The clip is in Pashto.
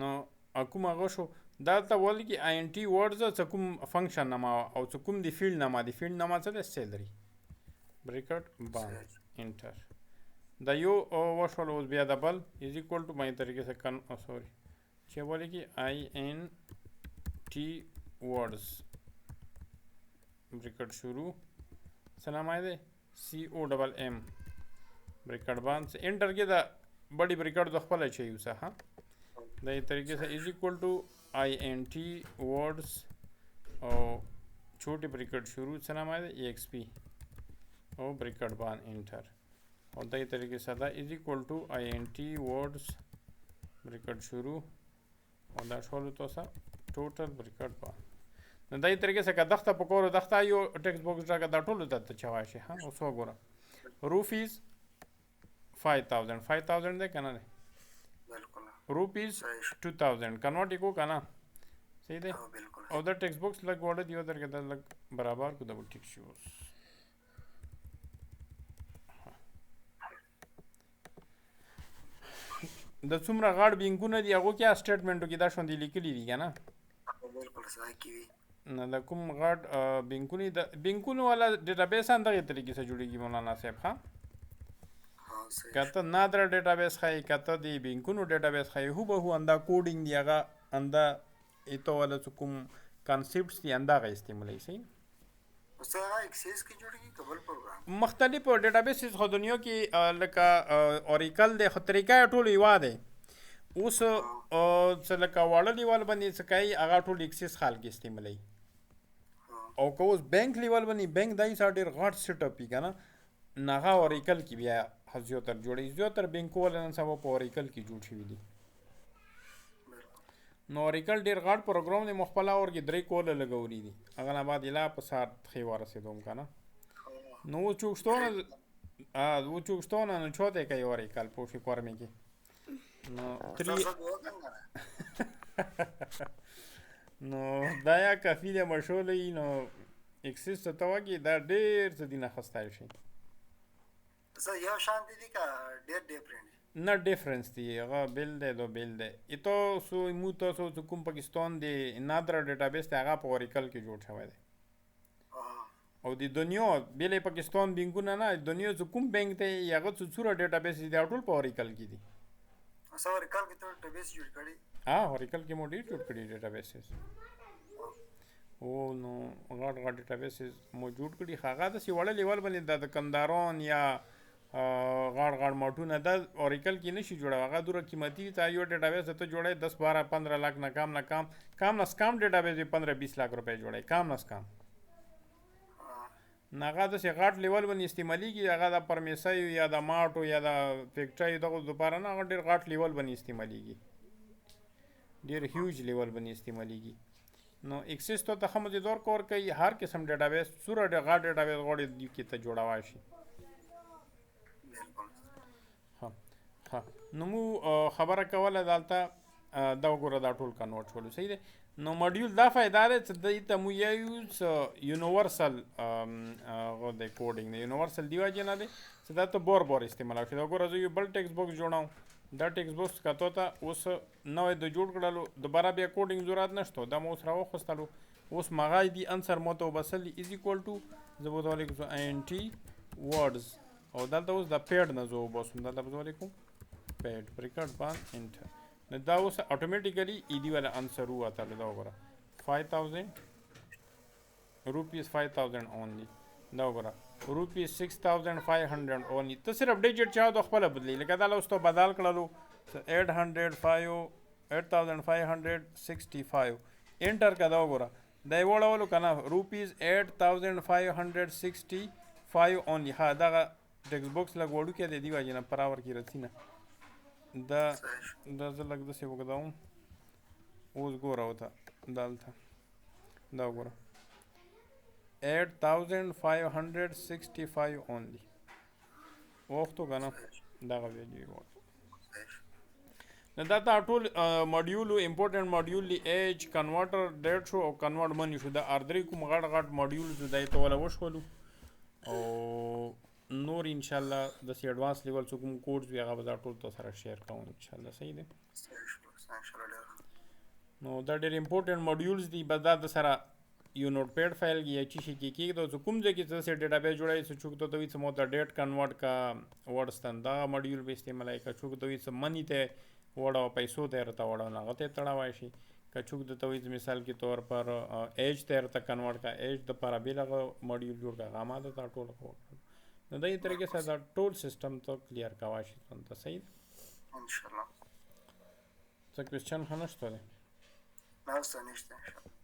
نو کوم هغه شو دا ته ویل کې آی ان ټي ورډز څه کوم فنکشن نما او څه کوم دی فیلډ نما څه دی سیلري بریکټ باند انټر دا یو وشول اوس بیا د بل از اکول ټو مې طریقې سره سوري چې ویل کې آی ان ټي ورډز بریکټ شروع سلام آئے دے سی او ڈبل ایم بریکٹ باند سے انٹر کے دا بڑی بریکٹ دو خپل چاہیے اسا ہاں دا یہ طریقے سے از اکول ٹو آئی این ٹی ورڈز اور چھوٹی بریکٹ شروع سلام آئے دے ای ایکس پی اور بریکٹ باند انٹر اور دا یہ طریقے سے دا از اکول ٹو آئی این ٹی ورڈز بریکٹ شروع اور دا شولو تو سا ټوټل بریکټ باند نو دای طریقې سره که دخته په کور دخته یو ټیکس بوکس راکړه دا ټولو ته چوای شي ها اوس وګوره روپیز 5000 دی که نه دی روپیز 2000 کنورټ یې کو که نه صحیح دی او دا ټیکس بوکس لږ وړه دی ودرکې دا لږ برابر کړو دا به ټیک شي اوس د څومره غاړ بینکونه دي هغو کې سټیټمنټو کې دا شوندې لیکلي دي که نه نه د کوم غاټ بینکونی د بینکونو والا ډیټابیس هم دغه طریقې سره جوړیږي مولانا صاحب ها کته نادر ډیټابیس خای کته دی بینکونو ډیټابیس خای هو به هو اندا کوډینګ دی هغه اندا ایتو والا کوم کانسپټس دی اندا غا استعمالي سي اوسه ایکسس کی جوړیږي قبل پروګرام مختلف ډیټابیسز خو دنیا کې لکه اوریکل د خطرېکا ټول یو دی اوس څه لکه واړه لیول باندې څه کوي هغه ټول ایکسس خال کې استعمالي او که اوس بینک لیول باندې بینک دای سره ډېر غټ سیټ اپ یې که نه نغه اوریکل کې بیا زیاتر جوړي زیاتر بینکو والا نن سبا په اوریکل کې جوړ شوي دي نو اوریکل ډېر غټ پروګرام دی مخپله اور کې 3 کوله لګولي دي هغه نه بعد الا په ساعت ښې ورسېدوم که نه نو اوس چوکشتونه نو چوتی کوي اوریکل پوه شي کور مې کې نو دا یا کافي دی مشولی نو اکسس ته ته وکړي دا ډېر څه دي نه خستی شي یو شان دي که ډېر ډیفرنٹ نه ډیفرنس دی هغه بیل دی دو بیل دی ایتو سو مو تاسو چې کوم پاکستان دی نادره ډیټابیس دی هغه په اوریکل کې جوړ شوی دی او د دنیا بیلې پاکستان بینکونه نه دنیا چې کوم بینک دی هغه څو څوره ډیټابیس دي ټول په اوریکل کې دي اوریکل کې ته ډیټابیس جوړ کړی اوریکل کې مو ډېر جوړ کړي ډیټابیسز او نو غټ ډیټابیسز مو جوړ کړي هغه داسې وړه لیول باندې د کنداران یا غاړ ماټونه دا اوریکل کې نشي جوړه هغه دوره قیمتي تا یو ډیټابیس ته جوړی 10-12-15 لاک نه کام ډیټابیس 15-20 لاک روپۍ جوړی کام هغه داسې غټ لیول باندې استعمالیږي هغه د پرمیسیو یا د ماټو یا د فیکټریو دغو دپاره نه هغه ډېر غټ لیول باندې استعمالیږي ډېر هیوج لیول باندې استعمالیږي نو اکسس ته ښه مزیدار کار کوي هر قسم ډیټابیس څومره غټ ډیټابیس غواړي دې کې ته جوړولی شي ها نو مو خبره کوله دلته دا وګوره دا ټول کنورټ شولو صحیح دی نو ماډیول دا فایده ده چې دې ته مو یو یونیورسل هغه د کوډینګ دی یونیورسل دی وجې نه دی چې دا ته بار استعمالولی شي دا وګوره زه یو بل ټیکس بوکس جوړوم دا ټیکس بوکس کتو ته اوس نوی د جوړ کړلو دوباره بیا کوډینګ ضرورت نشته دا مو اوس راوخیستلو اوس مغای دی انسر مو ته وبسلی از ایکول ټو زه به ورته ولیکم آی ان ټي ورډز او دلته اوس د پیډ نه زه وباسم دلته به زه ولیکم پیډ بریکټ باند انټر نو دا اوس اتومیټیکلی ایدی والا انسر ووتله دا وګوره 5000 روپیز 5000 اونلی دا وګوره روپیز 6500 اونلی ته صرف ډیجټ چاهو د خپله بدلی لکه دا اوس ته بدل کړلو 8565 انټر که دا وګوره دا یې وړولو که نه روپیز 8565 اونلی ها دغه ټیکس بوکس لږ وړوکی دی دې وجې نه پر اور کې رسي نه دا زه لږ داسې وږدوم اوس ګوره ورته دلته دا وګوره 8565 اونلی وختو که نه دغه ویډیو یې نو دا ته ټول ماډیولو امپورټنټ ماډیول دی ایج کنورټر ډیټ شو او کنورټ منی شو دا اردرې کوم غټ ماډیول شو دا یې ته وله وشولو او نور انشاءالله داسې اډوانس لیول څه کوم کوډز وي هغه به دا ټول تا سره شیر کوم انشاءالله صحیح دی ان شاء الله ډیر نو دا ډېر امپورټنٹ موډیولز دي بس دا د سره یو نوٹ پیډ فایل کې یا چی شي کې کېږدو چې کوم ځای کې څه ډیټابیس جوړوي څه چوک ته وي څه مو ته ډیټ کنورټ کا ورډستن دا موډیول به استعمالوي که چوک ته وي څه منی ته وړو پیسو ته ورته وړو نه هغه ته تړاوای شي که چوک ته وي مثال کې طور پر ایج ته ورته کنورټ کا ایج د پر به لغه موډیول جوړ کا هغه ماده ته ټول کو نو د دې طریقې سره دا ټول سیستم ته کلیر کاوه شي ته صحیح ان شاء الله څه کوېسچن خنشته نه څه نشته